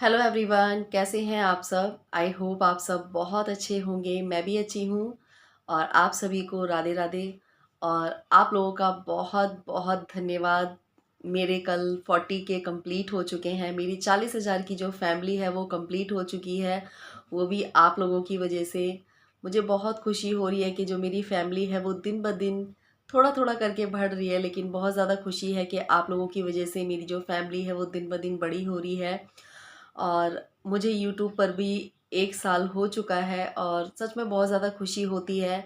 Hello everyone, कैसे हैं आप सब। आई होप आप सब बहुत अच्छे होंगे। मैं भी अच्छी हूँ। और आप सभी को राधे राधे। और आप लोगों का बहुत बहुत धन्यवाद। मेरे कल 40 के कंप्लीट हो चुके हैं। मेरी 40,000 की जो फैमिली है वो कंप्लीट हो चुकी है, वो भी आप लोगों की वजह से। मुझे बहुत खुशी हो रही है कि जो मेरी फैमिली है वो दिन ब दिन थोड़ा थोड़ा करके बढ़ रही है, लेकिन बहुत ज़्यादा खुशी है कि आप लोगों की वजह से मेरी जो फैमिली है वो दिन ब दिन बड़ी हो रही है। और मुझे यूट्यूब पर भी 1 साल हो चुका है और सच में बहुत ज़्यादा खुशी होती है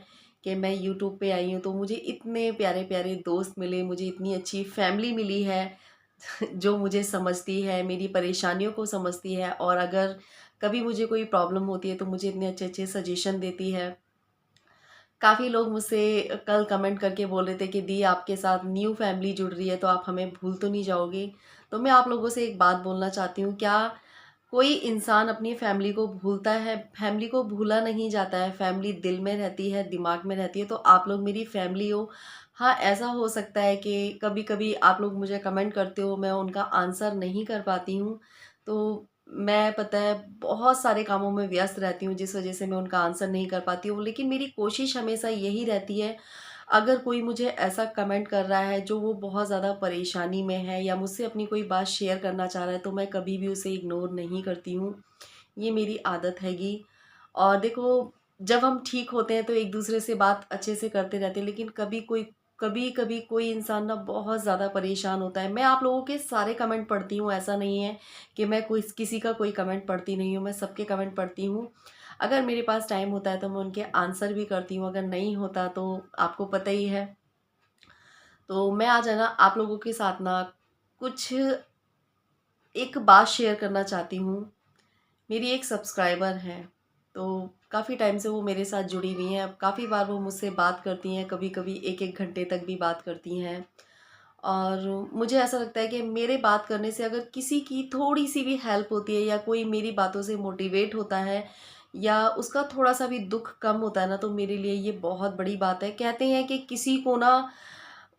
कि मैं यूट्यूब पे आई हूँ तो मुझे इतने प्यारे प्यारे दोस्त मिले, मुझे इतनी अच्छी फैमिली मिली है जो मुझे समझती है, मेरी परेशानियों को समझती है। और अगर कभी मुझे कोई प्रॉब्लम होती है तो मुझे इतने अच्छे अच्छे सजेशन देती है। काफ़ी लोग मुझसे कल कमेंट करके बोल रहे थे कि दी, आपके साथ न्यू फैमिली जुड़ रही है तो आप हमें भूल तो नहीं जाओगे। तो मैं आप लोगों से एक बात बोलना चाहती हूँ, क्या कोई इंसान अपनी फैमिली को भूलता है? फैमिली को भूला नहीं जाता है, फैमिली दिल में रहती है, दिमाग में रहती है। तो आप लोग मेरी फैमिली हो। हाँ, ऐसा हो सकता है कि कभी कभी आप लोग मुझे कमेंट करते हो, मैं उनका आंसर नहीं कर पाती हूँ। तो मैं, पता है, बहुत सारे कामों में व्यस्त रहती हूँ जिस वजह से मैं उनका आंसर नहीं कर पाती हूँ, लेकिन मेरी कोशिश हमेशा यही रहती है, अगर कोई मुझे ऐसा कमेंट कर रहा है जो वो बहुत ज़्यादा परेशानी में है या मुझसे अपनी कोई बात शेयर करना चाह रहा है, तो मैं कभी भी उसे इग्नोर नहीं करती हूँ। ये मेरी आदत हैगी। और देखो, जब हम ठीक होते हैं तो एक दूसरे से बात अच्छे से करते रहते हैं, लेकिन कभी कभी कोई इंसान ना बहुत ज़्यादा परेशान होता है। मैं आप लोगों के सारे कमेंट पढ़ती हूँ, ऐसा नहीं है कि मैं कोई किसी का कोई कमेंट पढ़ती नहीं हूँ। मैं सबके कमेंट पढ़ती हूँ। अगर मेरे पास टाइम होता है तो मैं उनके आंसर भी करती हूँ, अगर नहीं होता तो आपको पता ही है। तो मैं आज है ना आप लोगों के साथ ना कुछ एक बात शेयर करना चाहती हूँ। मेरी एक सब्सक्राइबर हैं, तो काफ़ी टाइम से वो मेरे साथ जुड़ी हुई हैं। अब काफ़ी बार वो मुझसे बात करती हैं, कभी कभी 1-1 घंटे तक भी बात करती हैं। और मुझे ऐसा लगता है कि मेरे बात करने से अगर किसी की थोड़ी सी भी हेल्प होती है या कोई मेरी बातों से मोटिवेट होता है या उसका थोड़ा सा भी दुख कम होता है ना, तो मेरे लिए ये बहुत बड़ी बात है। कहते हैं कि किसी को ना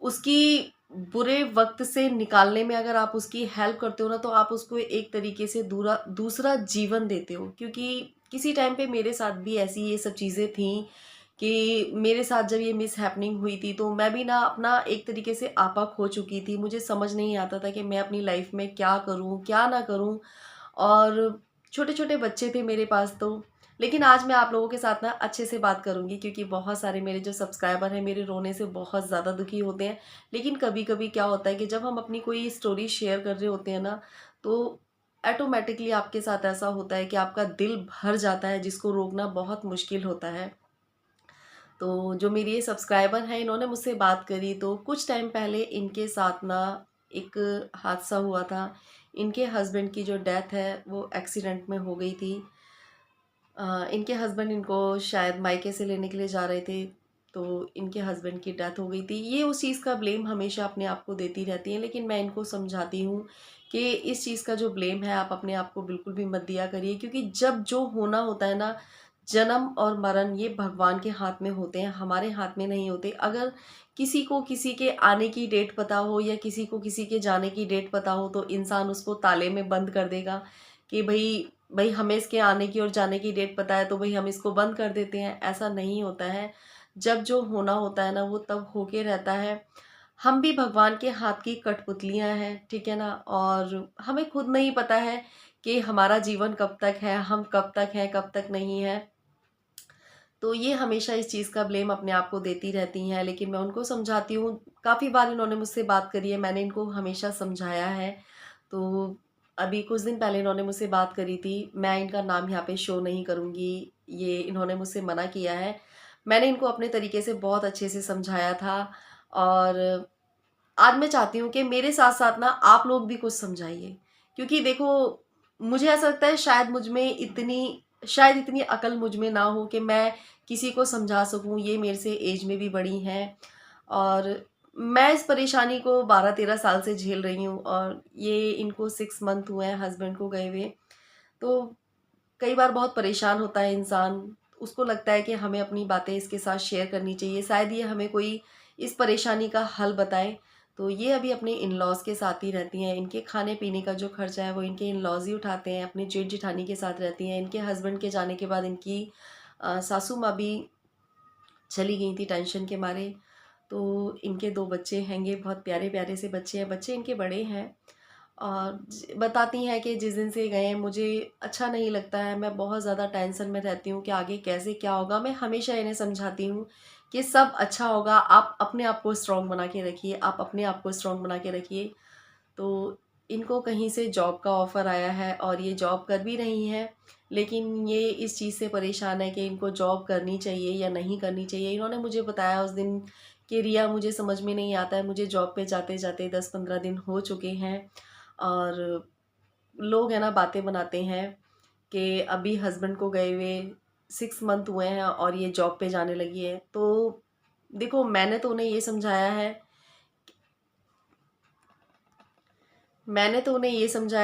उसकी बुरे वक्त से निकालने में अगर आप उसकी हेल्प करते हो ना, तो आप उसको एक तरीके से दूसरा जीवन देते हो। क्योंकि किसी टाइम पे मेरे साथ भी ऐसी ये सब चीज़ें थी कि मेरे साथ जब ये मिस हैपनिंग हुई थी तो मैं भी ना अपना एक तरीके से आपा खो चुकी थी। मुझे समझ नहीं आता था कि मैं अपनी लाइफ में क्या करूं क्या ना करूं। और छोटे छोटे बच्चे थे मेरे पास तो। लेकिन आज मैं आप लोगों के साथ ना अच्छे से बात करूंगी, क्योंकि बहुत सारे मेरे जो सब्सक्राइबर हैं मेरे रोने से बहुत ज़्यादा दुखी होते हैं। लेकिन कभी कभी क्या होता है कि जब हम अपनी कोई स्टोरी शेयर कर रहे होते हैं ना, तो ऑटोमेटिकली आपके साथ ऐसा होता है कि आपका दिल भर जाता है, जिसको रोकना बहुत मुश्किल होता है। तो जो मेरी ये सब्सक्राइबर हैं, इन्होंने मुझसे बात करी तो कुछ टाइम पहले इनके साथ ना एक हादसा हुआ था। इनके हस्बैंड की जो डेथ है वो एक्सीडेंट में हो गई थी। इनके हस्बैंड इनको शायद मायके से लेने के लिए जा रहे थे, तो इनके हस्बैंड की डेथ हो गई थी। ये उस चीज़ का ब्लेम हमेशा अपने आप को देती रहती हैं, लेकिन मैं इनको समझाती हूँ कि इस चीज़ का जो ब्लेम है आप अपने आप को बिल्कुल भी मत दिया करिए। क्योंकि जब जो होना होता है ना, जन्म और मरण ये भगवान के हाथ में होते हैं, हमारे हाथ में नहीं होते। अगर किसी को किसी के आने की डेट पता हो या किसी को किसी के जाने की डेट पता हो, तो इंसान उसको ताले में बंद कर देगा कि भाई भाई हमें इसके आने की और जाने की डेट पता है तो भाई हम इसको बंद कर देते हैं। ऐसा नहीं होता है। जब जो होना होता है ना वो तब होके रहता है। हम भी भगवान के हाथ की कठपुतलियां हैं, ठीक है ना। और हमें खुद नहीं पता है कि हमारा जीवन कब तक है, हम कब तक हैं कब तक नहीं है। तो ये हमेशा इस चीज़ का ब्लेम अपने आप को देती रहती हैं, लेकिन मैं उनको समझाती हूँ। काफ़ी बार इन्होंने मुझसे बात करी है, मैंने इनको हमेशा समझाया है। तो अभी कुछ दिन पहले इन्होंने मुझसे बात करी थी। मैं इनका नाम यहाँ पे शो नहीं करूँगी, ये इन्होंने मुझसे मना किया है। मैंने इनको अपने तरीके से बहुत अच्छे से समझाया था। और आज मैं चाहती हूँ कि मेरे साथ साथ ना आप लोग भी कुछ समझाइए। क्योंकि देखो, मुझे ऐसा लगता है शायद इतनी अकल मुझ में ना हो कि मैं किसी को समझा सकूं। ये मेरे से एज में भी बड़ी हैं। और मैं इस परेशानी को 12-13 साल से झेल रही हूँ, और ये इनको 6 मंथ हुए हैं हस्बैंड को गए हुए। तो कई बार बहुत परेशान होता है इंसान। उसको लगता है कि हमें अपनी बातें इसके साथ शेयर करनी चाहिए, शायद ये हमें कोई इस परेशानी का हल बताए। तो ये अभी अपने इन-लॉज़ के साथ ही रहती हैं। इनके खाने-पीने का जो खर्चा है वो इनके इन-लॉज़ ही उठाते हैं। अपने जेठ-जेठानी के साथ रहती हैं। इनके हस्बैंड के जाने के बाद इनकी सासू माँ भी चली गई थी टेंशन के मारे। तो इनके 2 बच्चे हैंगे, बहुत प्यारे-प्यारे से बच्चे हैं। बच्चे इनके बड़े हैं और बताती हैं कि जिस दिन से गए हैं मुझे अच्छा नहीं लगता है, मैं बहुत ज़्यादा टेंशन में रहती हूँ कि आगे कैसे क्या होगा। मैं हमेशा इन्हें समझाती हूँ कि सब अच्छा होगा, आप अपने आप को स्ट्रॉन्ग बना के रखिए, आप अपने आप को स्ट्रॉन्ग बना के रखिए। तो इनको कहीं से जॉब का ऑफ़र आया है और ये जॉब कर भी रही हैं, लेकिन ये इस चीज़ से परेशान है कि इनको जॉब करनी चाहिए या नहीं करनी चाहिए। इन्होंने मुझे बताया उस दिन कि रिया मुझे समझ में नहीं आता है, मुझे जॉब पे जाते-जाते 10-15 दिन हो चुके हैं और लोग है ना बातें बनाते हैं कि अभी हस्बैंड को गए हुए 6 मंथ हुए हैं और ये जॉब पे जाने लगी है। तो देखो मैंने तो उन्हें ये समझाया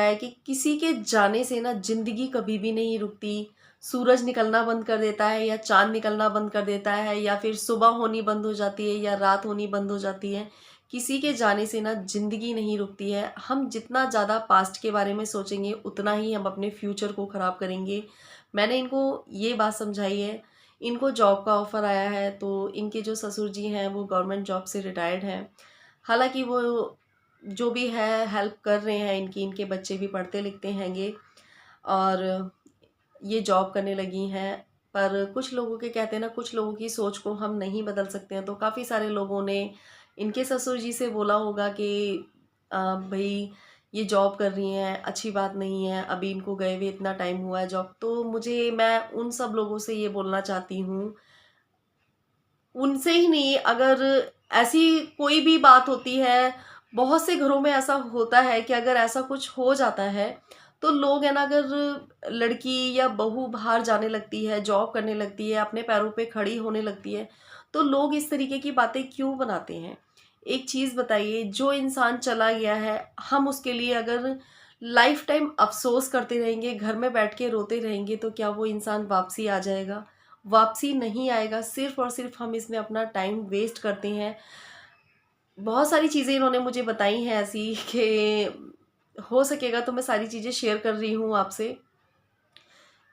है, कि किसी के जाने से ना ज़िंदगी कभी भी नहीं रुकती। सूरज निकलना बंद कर देता है या चाँद निकलना बंद कर देता है या फिर सुबह होनी बंद हो जाती है या रात होनी बंद हो जाती है। किसी के जाने से ना ज़िंदगी नहीं रुकती है। हम जितना ज़्यादा पास्ट के बारे में सोचेंगे उतना ही हम अपने फ्यूचर को ख़राब करेंगे। मैंने इनको ये बात समझाई है। इनको जॉब का ऑफ़र आया है तो इनके जो ससुर जी हैं वो गवर्नमेंट जॉब से रिटायर्ड हैं। हालाँकि वो जो भी है हेल्प कर रहे हैं इनकी, इनके बच्चे भी पढ़ते लिखते हैंगे और ये जॉब करने लगी हैं। पर कुछ लोगों के कहते हैं ना, कुछ लोगों की सोच को हम नहीं बदल सकते हैं। तो काफ़ी सारे लोगों ने इनके ससुर जी से बोला होगा कि भई ये जॉब कर रही हैं, अच्छी बात नहीं है, अभी इनको गए हुए इतना टाइम हुआ है जॉब। तो मैं उन सब लोगों से ये बोलना चाहती हूँ, उनसे ही नहीं, अगर ऐसी कोई भी बात होती है, बहुत से घरों में ऐसा होता है कि अगर ऐसा कुछ हो जाता है, तो लोग है ना, अगर लड़की या बहू बाहर जाने लगती है, जॉब करने लगती है, अपने पैरों पे खड़ी होने लगती है, तो लोग इस तरीके की बातें क्यों बनाते हैं? एक चीज़ बताइए, जो इंसान चला गया है, हम उसके लिए अगर लाइफ़ टाइम अफ़सोस करते रहेंगे, घर में बैठ के रोते रहेंगे, तो क्या वो इंसान वापसी आ जाएगा? वापसी नहीं आएगा, सिर्फ़ और सिर्फ़ हम इसमें अपना टाइम वेस्ट करते हैं। बहुत सारी चीज़ें इन्होंने मुझे बताई हैं ऐसी कि हो सकेगा तो मैं सारी चीज़ें शेयर कर रही हूँ आपसे,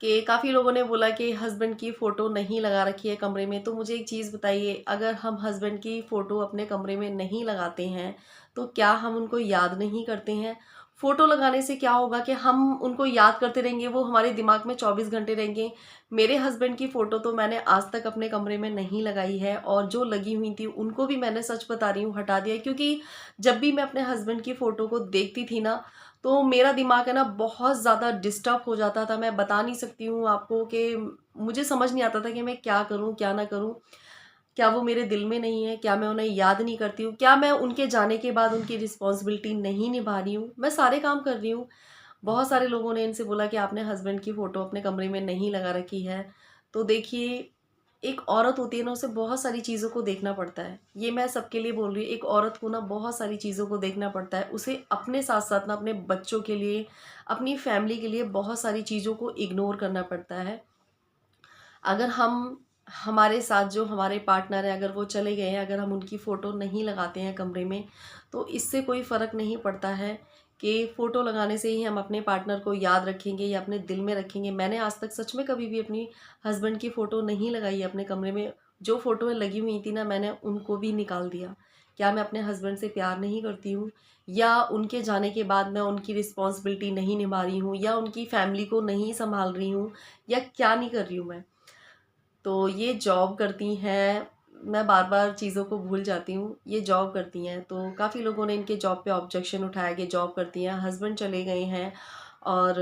कि काफ़ी लोगों ने बोला कि हस्बैंड की फ़ोटो नहीं लगा रखी है कमरे में। तो मुझे एक चीज़ बताइए, अगर हम हस्बैंड की फ़ोटो अपने कमरे में नहीं लगाते हैं, तो क्या हम उनको याद नहीं करते हैं? फ़ोटो लगाने से क्या होगा कि हम उनको याद करते रहेंगे, वो हमारे दिमाग में 24 घंटे रहेंगे। मेरे हस्बैंड की फ़ोटो तो मैंने आज तक अपने कमरे में नहीं लगाई है और जो लगी हुई थी उनको भी मैंने, सच बता रही हूँ, हटा दिया है, क्योंकि जब भी मैं अपने हस्बैंड की फ़ोटो को देखती थी ना, तो मेरा दिमाग है ना बहुत ज़्यादा डिस्टर्ब हो जाता था। मैं बता नहीं सकती हूँ आपको कि मुझे समझ नहीं आता था कि मैं क्या करूँ, क्या ना करूँ? क्या वो मेरे दिल में नहीं है? क्या मैं उन्हें याद नहीं करती हूँ? क्या मैं उनके जाने के बाद उनकी रिस्पॉन्सिबिलिटी नहीं निभा रही हूँ? मैं सारे काम कर रही हूँ। बहुत सारे लोगों ने इनसे बोला कि आपने हस्बैंड की फ़ोटो अपने कमरे में नहीं लगा रखी है। तो देखिए, एक औरत होती है ना, उसे बहुत सारी चीज़ों को देखना पड़ता है। ये मैं सबके लिए बोल रही हूँ, एक औरत को ना बहुत सारी चीज़ों को देखना पड़ता है। उसे अपने साथ-साथ ना अपने बच्चों के लिए, अपनी फैमिली के लिए बहुत सारी चीज़ों को इग्नोर करना पड़ता है। अगर हम, हमारे साथ जो हमारे पार्टनर हैं, अगर वो चले गए हैं, अगर हम उनकी फ़ोटो नहीं लगाते हैं कमरे में, तो इससे कोई फ़र्क नहीं पड़ता है कि फ़ोटो लगाने से ही हम अपने पार्टनर को याद रखेंगे या अपने दिल में रखेंगे। मैंने आज तक सच में कभी भी अपनी हस्बैंड की फ़ोटो नहीं लगाई है अपने कमरे में। जो फ़ोटोएँ लगी हुई थी ना, मैंने उनको भी निकाल दिया। क्या मैं अपने हस्बैंड से प्यार नहीं करती हूँ? या उनके जाने के बाद मैं उनकी रिस्पॉन्सिबिलिटी नहीं निभा रही हूँ या उनकी फ़ैमिली को नहीं सँभाल रही हूँ, या क्या नहीं कर रही हूँ मैं? तो ये जॉब करती हैं, मैं बार-बार चीज़ों को भूल जाती हूँ। ये जॉब करती हैं, तो काफ़ी लोगों ने इनके जॉब पे ऑब्जेक्शन उठाया कि जॉब करती हैं, हस्बैंड चले गए हैं और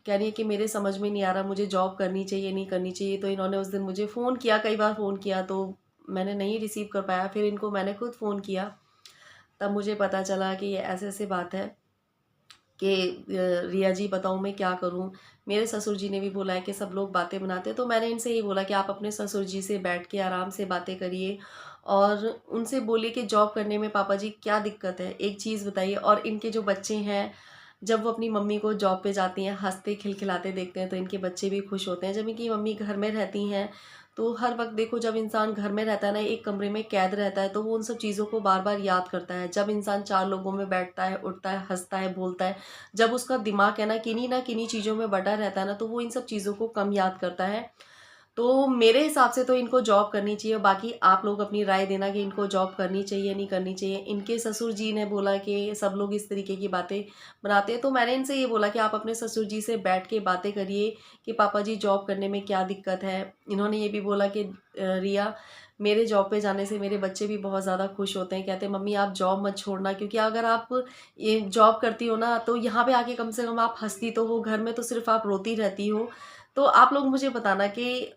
कह रही है कि मेरे समझ में नहीं आ रहा, मुझे जॉब करनी चाहिए, नहीं करनी चाहिए। तो इन्होंने उस दिन मुझे फ़ोन किया, कई बार फ़ोन किया, तो मैंने नहीं रिसीव कर पाया। फिर इनको मैंने खुद फ़ोन किया, तब मुझे पता चला कि ये ऐसे-ऐसे बात है कि रिया जी बताऊँ मैं क्या करूँ? मेरे ससुर जी ने भी बोला है कि सब लोग बातें बनाते हैं, तो मैंने इनसे यही बोला कि आप अपने ससुर जी से बैठ के आराम से बातें करिए और उनसे बोलिए कि जॉब करने में पापा जी क्या दिक्कत है? एक चीज़ बताइए। और इनके जो बच्चे हैं, जब वो अपनी मम्मी को जॉब पे जाती हैं, हँसते खिलखिलाते देखते हैं, तो इनके बच्चे भी खुश होते हैं। जब इनकी मम्मी घर में रहती हैं, तो हर वक़्त देखो जब इंसान घर में रहता है ना, एक कमरे में कैद रहता है, तो वो उन सब चीज़ों को बार-बार याद करता है। जब इंसान 4 लोगों में बैठता है, उठता है, हँसता है, बोलता है, जब उसका दिमाग है ना किन्हीं चीज़ों में बँटा रहता है ना, तो वो इन सब चीज़ों को कम याद करता है। तो मेरे हिसाब से तो इनको जॉब करनी चाहिए। बाकी आप लोग अपनी राय देना कि इनको जॉब करनी चाहिए, नहीं करनी चाहिए। इनके ससुर जी ने बोला कि सब लोग इस तरीके की बातें बनाते हैं, तो मैंने इनसे ये बोला कि आप अपने ससुर जी से बैठ के बातें करिए कि पापा जी जॉब करने में क्या दिक्कत है। इन्होंने ये भी बोला कि रिया, मेरे जॉब पे जाने से मेरे बच्चे भी बहुत ज़्यादा खुश होते हैं। कहते हैं मम्मी आप जॉब मत छोड़ना, क्योंकि अगर आप ये जॉब करती हो ना, तो यहाँ पे आके कम से कम आप हँसती तो हो, घर में तो सिर्फ़ आप रोती रहती हो। तो आप लोग मुझे बताना कि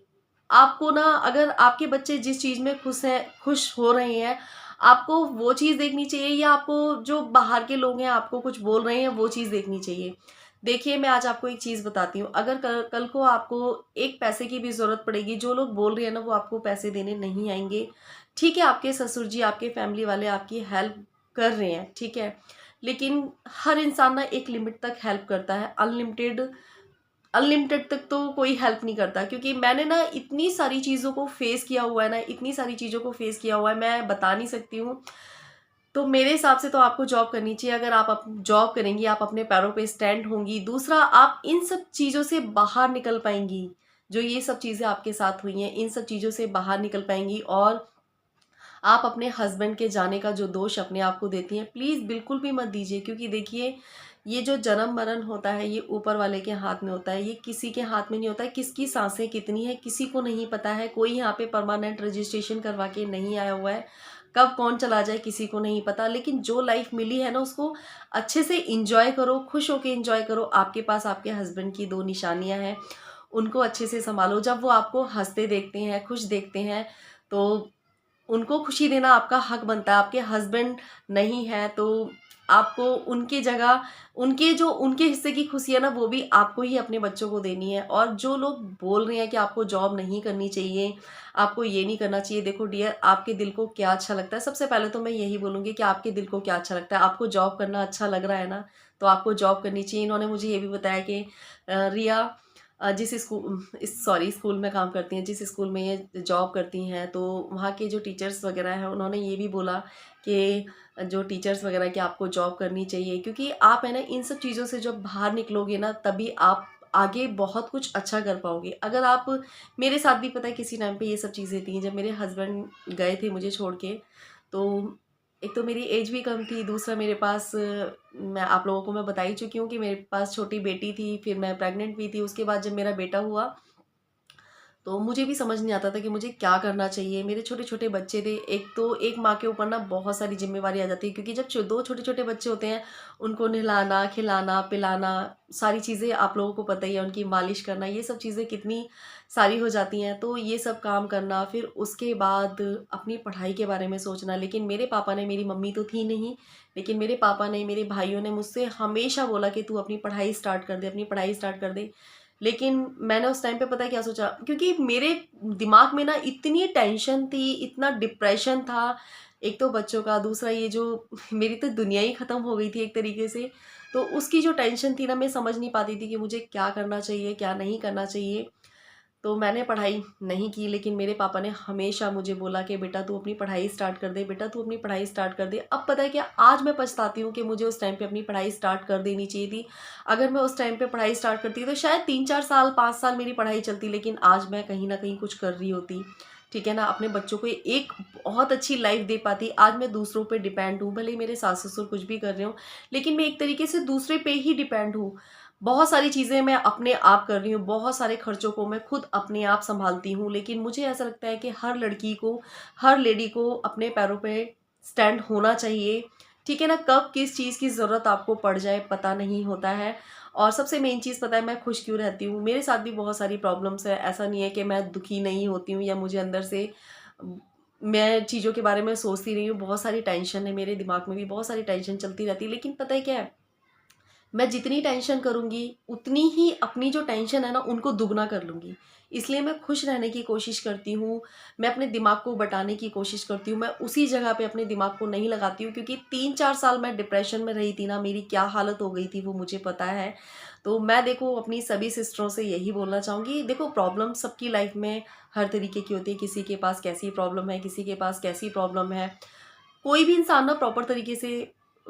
आपको ना, अगर आपके बच्चे जिस चीज़ में खुश हो रहे हैं, आपको वो चीज़ देखनी चाहिए, या आपको जो बाहर के लोग हैं आपको कुछ बोल रहे हैं, वो चीज़ देखनी चाहिए। देखिए, मैं आज आपको एक चीज़ बताती हूँ, अगर कल कल को आपको एक पैसे की भी ज़रूरत पड़ेगी, जो लोग बोल रहे हैं ना वो आपको पैसे देने नहीं आएँगे। ठीक है, आपके ससुर जी, आपके फैमिली वाले आपकी हेल्प कर रहे हैं, ठीक है। लेकिन हर इंसान ना एक लिमिट तक हेल्प करता है, अनलिमिटेड अनलिमिटेड तक तो कोई हेल्प नहीं करता, क्योंकि मैंने ना इतनी सारी चीज़ों को फेस किया हुआ है ना, इतनी सारी चीज़ों को फेस किया हुआ है, मैं बता नहीं सकती हूँ। तो मेरे हिसाब से तो आपको जॉब करनी चाहिए। अगर आप जॉब करेंगी, आप अपने पैरों पे स्टैंड होंगी। दूसरा, आप इन सब चीज़ों से बाहर निकल पाएँगी। जो ये सब चीज़ें आपके साथ हुई हैं, इन सब चीज़ों से बाहर निकल पाएँगी, और आप अपने हस्बैंड के जाने का जो दोष अपने आप को देती हैं, प्लीज़ बिल्कुल भी मत दीजिए, क्योंकि देखिए, ये जो जन्म-मरण होता है, ये ऊपर वाले के हाथ में होता है, ये किसी के हाथ में नहीं होता है। किसकी साँसें कितनी हैं, किसी को नहीं पता है। कोई यहाँ पे परमानेंट रजिस्ट्रेशन करवा के नहीं आया हुआ है। कब कौन चला जाए किसी को नहीं पता। लेकिन जो लाइफ़ मिली है ना, उसको अच्छे से एन्जॉय करो, खुश होके एन्जॉय करो। आपके पास आपके हस्बैंड की 2 निशानियाँ हैं, उनको अच्छे से सँभालो। जब वो आपको हँसते देखते हैं, खुश देखते हैं, तो उनको खुशी देना आपका हक बनता है। आपके हस्बैंड नहीं है, तो आपको उनकी जगह, उनके हिस्से की खुशी है ना, वो भी आपको ही अपने बच्चों को देनी है। और जो लोग बोल रहे हैं कि आपको जॉब नहीं करनी चाहिए, आपको ये नहीं करना चाहिए, देखो डियर, आपके दिल को क्या अच्छा लगता है? सबसे पहले तो मैं यही बोलूँगी कि आपके दिल को क्या अच्छा लगता है? आपको जॉब करना अच्छा लग रहा है ना, तो आपको जॉब करनी चाहिए। इन्होंने मुझे ये भी बताया कि रिया, स्कूल में काम करती हैं, जिस स्कूल में ये जॉब करती हैं, तो वहाँ के जो टीचर्स वगैरह हैं, उन्होंने ये भी बोला कि जो टीचर्स वगैरह की आपको जॉब करनी चाहिए, क्योंकि आप है ना इन सब चीज़ों से जब बाहर निकलोगे ना, तभी आप आगे बहुत कुछ अच्छा कर पाओगे। अगर आप, मेरे साथ भी पता है किसी टाइम पे ये सब चीज़ें थी, जब मेरे हस्बैंड गए थे मुझे छोड़ के, तो एक तो मेरी एज भी कम थी, दूसरा मेरे पास मैं आप लोगों को मैं बता ही चुकी हूँ कि मेरे पास छोटी बेटी थी, फिर मैं प्रेग्नेंट भी थी। उसके बाद जब मेरा बेटा हुआ, तो मुझे भी समझ नहीं आता था कि मुझे क्या करना चाहिए। मेरे छोटे-छोटे बच्चे थे। एक तो एक माँ के ऊपर ना बहुत सारी ज़िम्मेवारी आ जाती है, क्योंकि जब 2 छोटे-छोटे बच्चे होते हैं, उनको नहलाना, खिलाना, पिलाना, सारी चीज़ें आप लोगों को पता ही है, उनकी मालिश करना, ये सब चीज़ें कितनी सारी हो जाती हैं। तो ये सब काम करना, फिर उसके बाद अपनी पढ़ाई के बारे में सोचना। लेकिन मेरे पापा ने, मेरी मम्मी तो थी नहीं, लेकिन मेरे पापा ने, मेरे भाइयों ने मुझसे हमेशा बोला कि तू अपनी पढ़ाई स्टार्ट कर दे, अपनी पढ़ाई स्टार्ट कर दे। लेकिन मैंने उस टाइम पे पता है क्या सोचा, क्योंकि मेरे दिमाग में ना इतनी टेंशन थी, इतना डिप्रेशन था, एक तो बच्चों का, दूसरा ये जो मेरी तो दुनिया ही ख़त्म हो गई थी एक तरीके से। तो उसकी जो टेंशन थी ना, मैं समझ नहीं पाती थी कि मुझे क्या करना चाहिए, क्या नहीं करना चाहिए। तो मैंने पढ़ाई नहीं की, लेकिन मेरे पापा ने हमेशा मुझे बोला कि बेटा तू अपनी पढ़ाई स्टार्ट कर दे, बेटा तू अपनी पढ़ाई स्टार्ट कर दे। अब पता है क्या, आज मैं पछताती हूँ कि मुझे उस टाइम पे अपनी पढ़ाई स्टार्ट कर देनी चाहिए थी। अगर मैं उस टाइम पे पढ़ाई स्टार्ट करती तो शायद 3-4 साल, 5 साल मेरी पढ़ाई चलती, लेकिन आज मैं कहीं न कहीं कुछ कर रही होती। ठीक है ना? अपने बच्चों को एक बहुत अच्छी लाइफ़ दे पाती। आज मैं दूसरों पे डिपेंड हूँ, भले ही मेरे सास-ससुर कुछ भी कर रहे हों, लेकिन मैं एक तरीके से दूसरे पे ही डिपेंड हूँ। बहुत सारी चीज़ें मैं अपने आप कर रही हूँ, बहुत सारे खर्चों को मैं खुद अपने आप सँभालती हूँ, लेकिन मुझे ऐसा लगता है कि हर लड़की को, हर लेडी को अपने पैरों पे स्टैंड होना चाहिए। ठीक है ना? कब किस चीज़ की ज़रूरत आपको पड़ जाए पता नहीं होता है। और सबसे मेन चीज़ पता है मैं खुश क्यों रहती हूँ? मेरे साथ भी बहुत सारी प्रॉब्लम्स हैं, ऐसा नहीं है कि मैं दुखी नहीं होती हूँ, या मुझे अंदर से मैं चीज़ों के बारे में सोचती नहीं हूँ, बहुत सारी टेंशन है, मेरे दिमाग में भी बहुत सारी टेंशन चलती रहती है। लेकिन पता है क्या है? मैं जितनी टेंशन करूँगी, उतनी ही अपनी जो टेंशन है ना, उनको दुगना कर लूँगी। इसलिए मैं खुश रहने की कोशिश करती हूँ, मैं अपने दिमाग को बँटाने की कोशिश करती हूँ, मैं उसी जगह पे अपने दिमाग को नहीं लगाती हूँ, क्योंकि 3-4 साल मैं डिप्रेशन में रही थी ना, मेरी क्या हालत हो गई थी वो मुझे पता है। तो मैं देखो अपनी सभी सिस्टरों से यही बोलना चाहूँगी, देखो प्रॉब्लम सबकी लाइफ में हर तरीके की होती है, किसी के पास कैसी प्रॉब्लम है, किसी के पास कैसी प्रॉब्लम है। कोई भी इंसान ना प्रॉपर तरीके से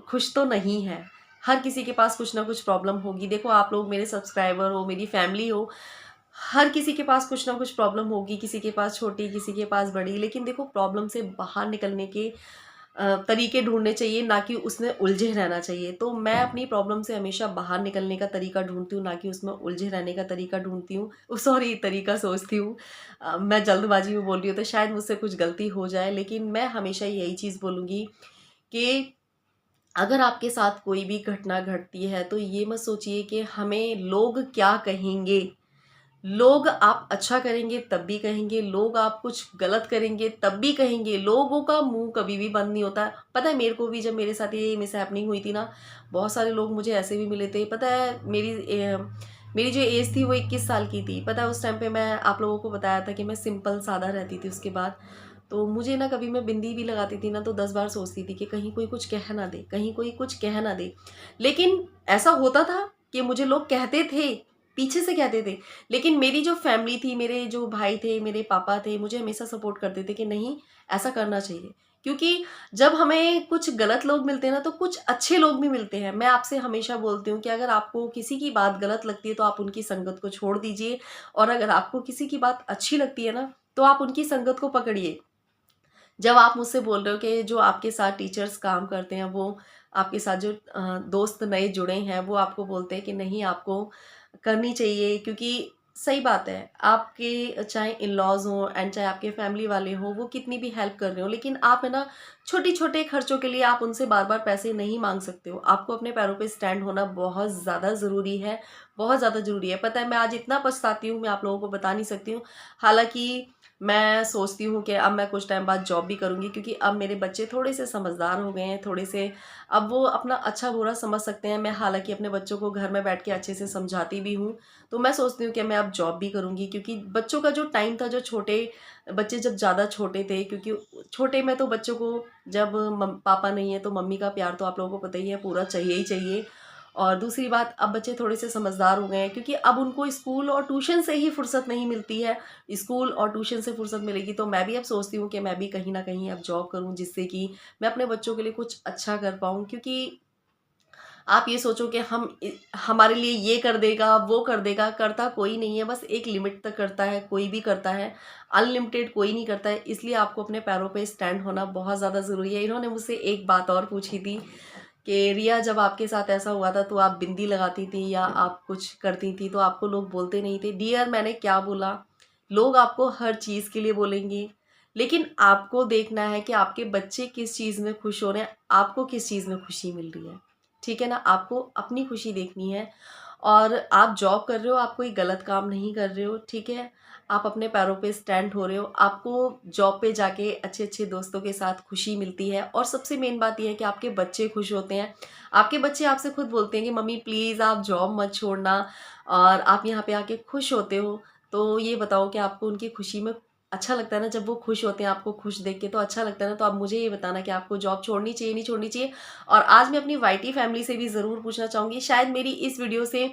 खुश तो नहीं है, हर किसी के पास कुछ ना कुछ प्रॉब्लम होगी। देखो आप लोग मेरे सब्सक्राइबर हो, मेरी फैमिली हो, हर किसी के पास कुछ ना कुछ प्रॉब्लम होगी, किसी के पास छोटी, किसी के पास बड़ी। लेकिन देखो प्रॉब्लम से बाहर निकलने के तरीके ढूँढने चाहिए, ना कि उसमें उलझे रहना चाहिए। तो मैं अपनी प्रॉब्लम से हमेशा बाहर निकलने का तरीका ढूँढती हूँ, ना कि उसमें उलझे रहने का तरीका ढूँढती हूँ, सॉरी तरीका सोचती हूँ। मैं जल्दबाज़ी में बोल रही हूँ तो शायद मुझसे कुछ गलती हो जाए, लेकिन मैं हमेशा यही चीज़ बोलूँगी कि अगर आपके साथ कोई भी घटना घटती है तो ये मत सोचिए कि हमें लोग क्या कहेंगे। लोग आप अच्छा करेंगे तब भी कहेंगे, लोग आप कुछ गलत करेंगे तब भी कहेंगे, लोगों का मुँह कभी भी बंद नहीं होता है। पता है मेरे को भी जब मेरे साथ ये मिसहैपनिंग हुई थी ना, बहुत सारे लोग मुझे ऐसे भी मिले थे। पता है मेरी जो एज थी वो 21 साल की थी। पता है उस टाइम पे मैं आप लोगों को बताया था कि मैं सिंपल सादा रहती थी उसके बाद। तो मुझे ना कभी मैं बिंदी भी लगाती थी ना तो 10 बार सोचती थी कि कहीं कोई कुछ कह ना दे, कहीं कोई कुछ कह ना दे। लेकिन ऐसा होता था कि मुझे लोग कहते थे, पीछे से कहते थे, लेकिन मेरी जो फैमिली थी, मेरे जो भाई थे, मेरे पापा थे, मुझे हमेशा सपोर्ट करते थे कि नहीं ऐसा करना चाहिए। क्योंकि जब हमें कुछ गलत लोग मिलते हैं ना तो कुछ अच्छे लोग भी मिलते हैं। मैं आपसे हमेशा बोलती हूँ कि अगर आपको किसी की बात गलत लगती है तो आप उनकी संगत को छोड़ दीजिए, और अगर आपको किसी की बात अच्छी लगती है ना तो आप उनकी संगत को पकड़िए। जब आप मुझसे बोल रहे हो कि जो आपके साथ टीचर्स काम करते हैं, वो आपके साथ जो दोस्त नए जुड़े हैं, वो आपको बोलते हैं कि नहीं आपको करनी चाहिए, क्योंकि सही बात है, आपके चाहे इन-लॉज़ हों एंड चाहे आपके फैमिली वाले हों, वो कितनी भी हेल्प कर रहे हों, लेकिन आप है ना छोटे-छोटे खर्चों के लिए आप उनसे बार-बार पैसे नहीं माँग सकते हो। आपको अपने पैरों पे स्टैंड होना बहुत ज़्यादा ज़रूरी है, बहुत ज़्यादा ज़रूरी है। पता है मैं आज इतना पछताती हूँ, मैं आप लोगों को बता नहीं सकती हूँ। हालाँकि मैं सोचती हूँ कि अब मैं कुछ टाइम बाद जॉब भी करूँगी, क्योंकि अब मेरे बच्चे थोड़े से समझदार हो गए हैं, थोड़े से अब वो अपना अच्छा-बुरा समझ सकते हैं। मैं हालाँकि अपने बच्चों को घर में बैठ के अच्छे से समझाती भी हूँ। तो मैं सोचती हूँ कि मैं अब जॉब भी करूँगी, क्योंकि बच्चों का जो टाइम था, जो छोटे बच्चे जब ज़्यादा छोटे थे, क्योंकि छोटे में तो बच्चों को जब पापा नहीं है तो मम्मी का प्यार तो आप लोगों को पता ही है पूरा चाहिए ही चाहिए। और दूसरी बात, अब बच्चे थोड़े से समझदार हो गए हैं, क्योंकि अब उनको स्कूल और ट्यूशन से ही फुर्सत नहीं मिलती है। स्कूल और ट्यूशन से फुर्सत मिलेगी तो मैं भी अब सोचती हूँ कि मैं भी कहीं न कहीं अब जॉब करूँ, जिससे कि मैं अपने बच्चों के लिए कुछ अच्छा कर पाऊँ। क्योंकि आप ये सोचो कि हमारे लिए ये कर देगा, वो कर देगा, करता कोई नहीं है, बस एक लिमिट तक करता है, कोई भी करता है, अनलिमिटेड कोई नहीं करता है। इसलिए आपको अपने पैरों पे स्टैंड होना बहुत ज़्यादा ज़रूरी है। इन्होंने मुझसे एक बात और पूछी थी कि रिया, जब आपके साथ ऐसा हुआ था तो आप बिंदी लगाती थी या आप कुछ करती थी तो आपको लोग बोलते नहीं थे? डियर, मैंने क्या बोला? लोग आपको हर चीज़ के लिए बोलेंगे, लेकिन आपको देखना है कि आपके बच्चे किस चीज़ में खुश हो रहे हैं, आपको किस चीज़ में खुशी मिल रही है। ठीक है ना? आपको अपनी खुशी देखनी है, और आप जॉब कर रहे हो, आप कोई गलत काम नहीं कर रहे हो, ठीक है? आप अपने पैरों पे स्टैंड हो रहे हो, आपको जॉब पे जाके अच्छे-अच्छे दोस्तों के साथ खुशी मिलती है, और सबसे मेन बात ये है कि आपके बच्चे खुश होते हैं। आपके बच्चे आपसे खुद बोलते हैं कि मम्मी प्लीज़ आप जॉब मत छोड़ना, और आप यहाँ पे आके खुश होते हो। तो ये बताओ कि आपको उनकी खुशी में अच्छा लगता है ना? जब वो खुश होते हैं, आपको खुश देख के तो अच्छा लगता है ना? तो आप मुझे ये बताना कि आपको जॉब छोड़नी चाहिए, नहीं छोड़नी चाहिए? और आज मैं अपनी वाईटी फैमिली से भी ज़रूर पूछना चाहूँगी, शायद मेरी इस वीडियो से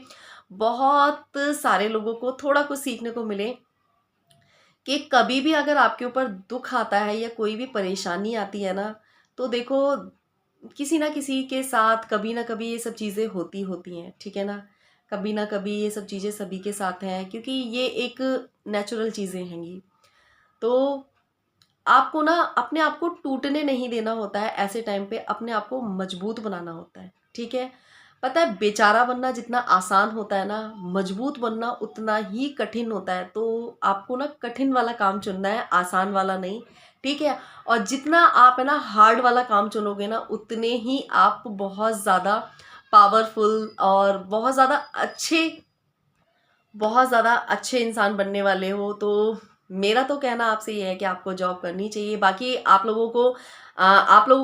बहुत सारे लोगों को थोड़ा कुछ सीखने को मिले, कि कभी भी अगर आपके ऊपर दुःख आता है या कोई भी परेशानी आती है ना, तो देखो किसी न किसी के साथ कभी न कभी ये सब चीज़ें होती होती हैं, ठीक है ना? कभी न कभी ये सब चीज़ें सभी के साथ हैं, क्योंकि ये एक नेचुरल चीज़ें हैंगी। तो आपको ना अपने आप को टूटने नहीं देना होता है, ऐसे टाइम पे अपने आप को मजबूत बनाना होता है, ठीक है? पता है बेचारा बनना जितना आसान होता है ना, मजबूत बनना उतना ही कठिन होता है। तो आपको ना कठिन वाला काम चुनना है, आसान वाला नहीं, ठीक है? और जितना आप है ना हार्ड वाला काम चुनोगे ना, उतने ही आप बहुत ज़्यादा पावरफुल और बहुत ज़्यादा अच्छे इंसान बनने वाले हो। तो मेरा तो कहना आपसे ये है कि आपको जॉब करनी चाहिए। बाकी आप लोगों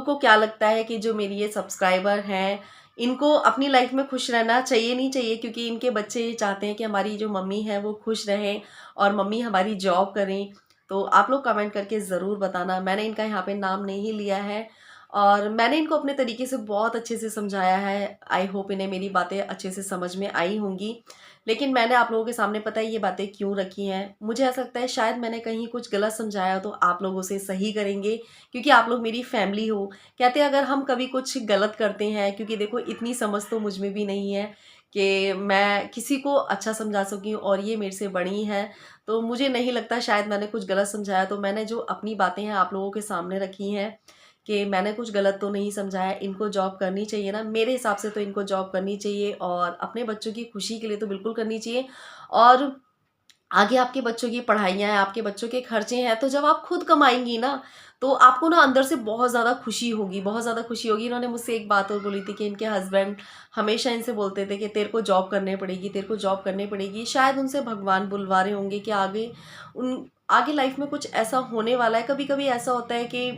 को क्या लगता है कि जो मेरी ये सब्सक्राइबर हैं, इनको अपनी लाइफ में खुश रहना चाहिए नहीं चाहिए? क्योंकि इनके बच्चे ये चाहते हैं कि हमारी जो मम्मी है वो खुश रहें और मम्मी हमारी जॉब करें। तो आप लोग कमेंट करके ज़रूर बताना। मैंने इनका यहाँ पे नाम नहीं लिया है, और मैंने इनको अपने तरीके से बहुत अच्छे से समझाया है। आई होप इन्हें मेरी बातें अच्छे से समझ में आई होंगी। लेकिन मैंने आप लोगों के सामने पता है ये बातें क्यों रखी हैं। मुझे ऐसा लगता है शायद मैंने कहीं कुछ गलत समझाया तो आप लोग उसे सही करेंगे, क्योंकि आप लोग मेरी फैमिली हो। कहते हैं अगर हम कभी कुछ गलत करते हैं, क्योंकि देखो इतनी समझ तो मुझ में भी नहीं है कि मैं किसी को अच्छा समझा सकूँ, और ये मेरे से बड़ी हैं, तो मुझे नहीं लगता शायद मैंने कुछ गलत समझाया। तो मैंने जो अपनी बातें हैं आप लोगों के सामने रखी हैं कि मैंने कुछ गलत तो नहीं समझाया। इनको जॉब करनी चाहिए ना, मेरे हिसाब से तो इनको जॉब करनी चाहिए, और अपने बच्चों की खुशी के लिए तो बिल्कुल करनी चाहिए। और आगे आपके बच्चों की पढ़ाइयाँ हैं, आपके बच्चों के खर्चे हैं, तो जब आप खुद कमाएँगी ना, तो आपको ना अंदर से बहुत ज़्यादा खुशी होगी, बहुत ज़्यादा खुशी होगी। इन्होंने मुझसे एक बात और बोली थी कि इनके हस्बैंड हमेशा इनसे बोलते थे कि तेरे को जॉब करनी पड़ेगी, तेरे को जॉब करनी पड़ेगी। शायद उनसे भगवान बुलवा रहे होंगे कि आगे लाइफ में कुछ ऐसा होने वाला है। कभी-कभी ऐसा होता है कि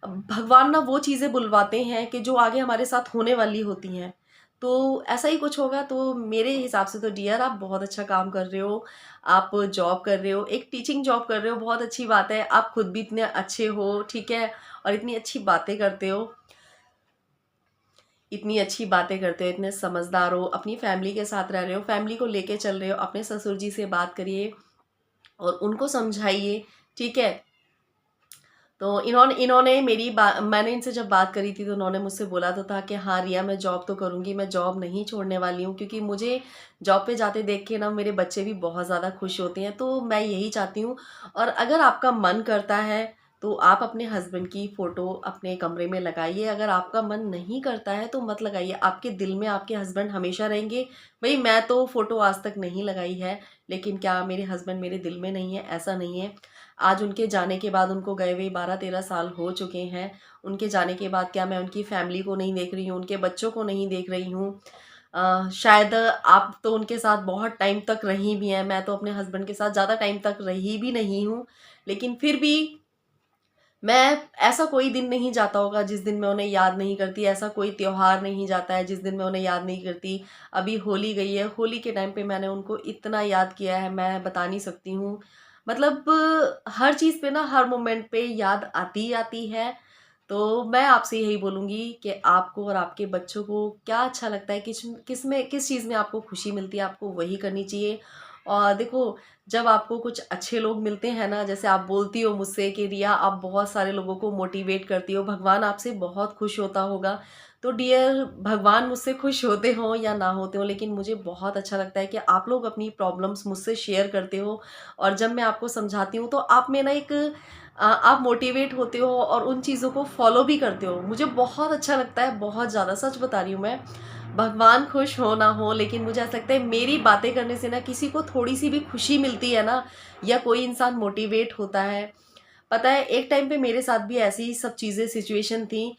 भगवान ना वो चीज़ें बुलवाते हैं कि जो आगे हमारे साथ होने वाली होती हैं। तो ऐसा ही कुछ होगा। तो मेरे हिसाब से तो डियर आप बहुत अच्छा काम कर रहे हो। आप जॉब कर रहे हो, एक टीचिंग जॉब कर रहे हो, बहुत अच्छी बात है। आप खुद भी इतने अच्छे हो, ठीक है? और इतनी अच्छी बातें करते हो, इतनी अच्छी बातें करते हो, इतने समझदार हो, अपनी फैमिली के साथ रह रहे हो, फैमिली को लेके चल रहे हो, अपने ससुर जी से बात करिए और उनको समझाइए, ठीक है? तो इन्होंने इन्होंने मेरी मैंने इनसे जब बात करी थी तो उन्होंने मुझसे बोला तो था कि हाँ रिया, मैं जॉब तो करूँगी, मैं जॉब नहीं छोड़ने वाली हूँ, क्योंकि मुझे जॉब पे जाते देख के ना मेरे बच्चे भी बहुत ज़्यादा खुश होते हैं, तो मैं यही चाहती हूँ। और अगर आपका मन करता है तो आप अपने हस्बैंड की फ़ोटो अपने कमरे में लगाइए। अगर आपका मन नहीं करता है तो मत लगाइए। आपके दिल में आपके हस्बैंड हमेशा रहेंगे। भाई मैं तो फ़ोटो आज तक नहीं लगाई है, लेकिन क्या मेरे हस्बैंड मेरे दिल में नहीं है? ऐसा नहीं है। आज उनके जाने के बाद, उनको गए हुए 12-13 साल हो चुके हैं। उनके जाने के बाद क्या मैं उनकी फैमिली को नहीं देख रही हूँ, उनके बच्चों को नहीं देख रही हूँ? शायद आप तो उनके साथ बहुत टाइम तक रही भी हैं, मैं तो अपने हस्बैंड के साथ ज़्यादा टाइम तक रही भी नहीं हूँ। लेकिन फिर भी मैं, ऐसा कोई दिन नहीं जाता होगा जिस दिन मैं उन्हें याद नहीं करती, ऐसा कोई त्योहार नहीं जाता है जिस दिन मैं उन्हें याद नहीं करती। अभी होली गई है, होली के टाइम पे मैंने उनको इतना याद किया है, मैं बता नहीं सकती हूँ। मतलब हर चीज़ पे ना, हर मोमेंट पे याद आती ही आती है। तो मैं आपसे यही बोलूँगी कि आपको और आपके बच्चों को क्या अच्छा लगता है, किस चीज़ में आपको खुशी मिलती है, आपको वही करनी चाहिए। और देखो, जब आपको कुछ अच्छे लोग मिलते हैं ना, जैसे आप बोलती हो मुझसे कि रिया आप बहुत सारे लोगों को मोटिवेट करती हो, भगवान आपसे बहुत खुश होता होगा। तो डियर, भगवान मुझसे खुश होते हों या ना होते हों, लेकिन मुझे बहुत अच्छा लगता है कि आप लोग अपनी प्रॉब्लम्स मुझसे शेयर करते हो, और जब मैं आपको समझाती हूँ तो आप में ना आप मोटिवेट होते हो और उन चीज़ों को फॉलो भी करते हो। मुझे बहुत अच्छा लगता है, बहुत ज़्यादा, सच बता रही हूँ मैं। भगवान खुश हो ना हो, लेकिन मुझे ऐसा लगता है मेरी बातें करने से ना किसी को थोड़ी-सी भी खुशी मिलती है ना, या कोई इंसान मोटिवेट होता है। पता है एक टाइम पे मेरे साथ भी ऐसी ही सब चीज़ें, सिचुएशन थी।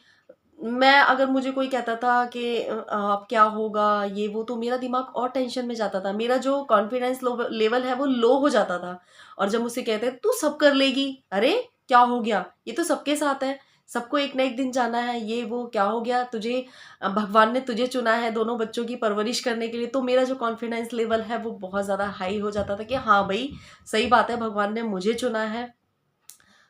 मैं, अगर मुझे कोई कहता था कि अब क्या होगा ये वो, तो मेरा दिमाग और टेंशन में जाता था। मेरा जो कॉन्फिडेंस लेवल है वो लो हो जाता था। और जब मुझसे कहते तू सब कर लेगी, अरे क्या हो गया? ये तो सबके साथ है। सबको एक ना एक दिन जाना है, ये वो, क्या हो गया तुझे? भगवान ने तुझे चुना है दोनों बच्चों की परवरिश करने के लिए। तो मेरा जो कॉन्फिडेंस लेवल है वो बहुत ज़्यादा हाई हो जाता था कि हाँ भई, सही बात है, भगवान ने मुझे चुना है।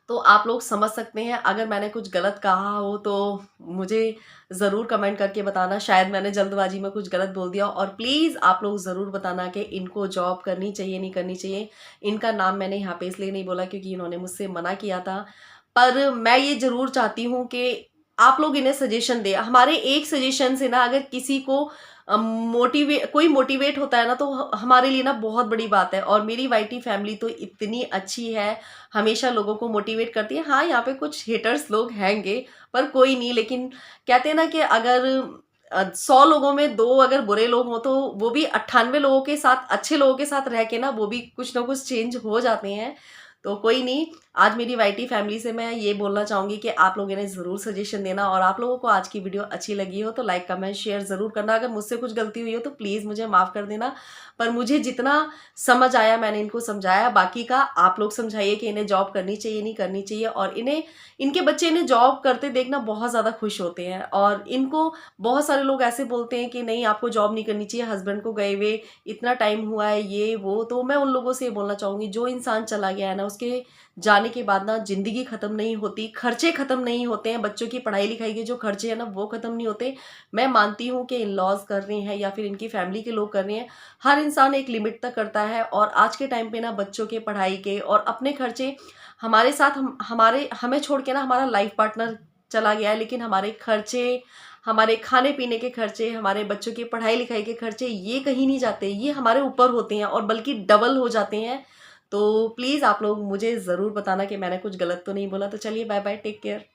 तो आप लोग समझ सकते हैं, अगर मैंने कुछ गलत कहा हो तो मुझे ज़रूर कमेंट करके बताना। शायद मैंने जल्दबाजी में कुछ गलत बोल दिया, और प्लीज़ आप लोग ज़रूर बताना कि इनको जॉब करनी चाहिए, नहीं करनी चाहिए। इनका नाम मैंने यहाँ पे इसलिए नहीं बोला क्योंकि इन्होंने मुझसे मना किया था। पर मैं ये ज़रूर चाहती हूँ कि आप लोग इन्हें सजेशन दें। हमारे एक सजेशन से ना, अगर किसी को कोई मोटिवेट होता है ना, तो हमारे लिए ना बहुत बड़ी बात है। और मेरी वाईटी फैमिली तो इतनी अच्छी है, हमेशा लोगों को मोटिवेट करती है। हाँ, यहाँ पे कुछ हेटर्स लोग हैंगे, पर कोई नहीं। लेकिन कहते हैं ना कि अगर 100 लोगों में 2 अगर बुरे लोग हों, तो वो भी 98 लोगों के साथ, अच्छे लोगों के साथ रह के ना, वो भी कुछ ना कुछ चेंज हो जाते हैं। तो कोई नहीं, आज मेरी वाईटी फैमिली से मैं ये बोलना चाहूँगी कि आप लोग इन्हें ज़रूर सजेशन देना, और आप लोगों को आज की वीडियो अच्छी लगी हो तो लाइक, कमेंट, शेयर ज़रूर करना। अगर मुझसे कुछ गलती हुई हो तो प्लीज़ मुझे माफ़ कर देना। पर मुझे जितना समझ आया मैंने इनको समझाया, बाकी का आप लोग समझाइए कि इन्हें जॉब करनी चाहिए, नहीं करनी चाहिए। और इनके बच्चे इन्हें जॉब करते देखना बहुत ज़्यादा खुश होते हैं। और इनको बहुत सारे लोग ऐसे बोलते हैं कि नहीं, आपको जॉब नहीं करनी चाहिए, हस्बैंड को गए हुए इतना टाइम हुआ है, ये वो। तो मैं उन लोगों से ये बोलना चाहूँगी, जो इंसान चला गया है ना, इन-लॉज़ के जाने के बाद ना ज़िंदगी ख़त्म नहीं होती, खर्चे ख़त्म नहीं होते हैं, बच्चों की पढ़ाई-लिखाई के जो खर्चे हैं ना वो ख़त्म नहीं होते। मैं मानती हूँ कि इन-लॉज़ कर रहे हैं या फिर इनकी फैमिली के लोग कर रहे हैं, हर इंसान एक लिमिट तक करता है और आज के टाइम पे ना बच्चों के पढ़ाई के और अपने खर्चे हमारे साथ हमें छोड़ के ना हमारा लाइफ़ पार्टनर चला गया है, लेकिन हमारे खर्चे, हमारे खाने-पीने के खर्चे, हमारे बच्चों की पढ़ाई-लिखाई के खर्चे ये कहीं नहीं जाते, ये हमारे ऊपर होते हैं और बल्कि डबल हो जाते हैं। तो प्लीज़ आप लोग मुझे ज़रूर बताना कि मैंने कुछ गलत तो नहीं बोला। तो चलिए बाय-बाय, टेक केयर।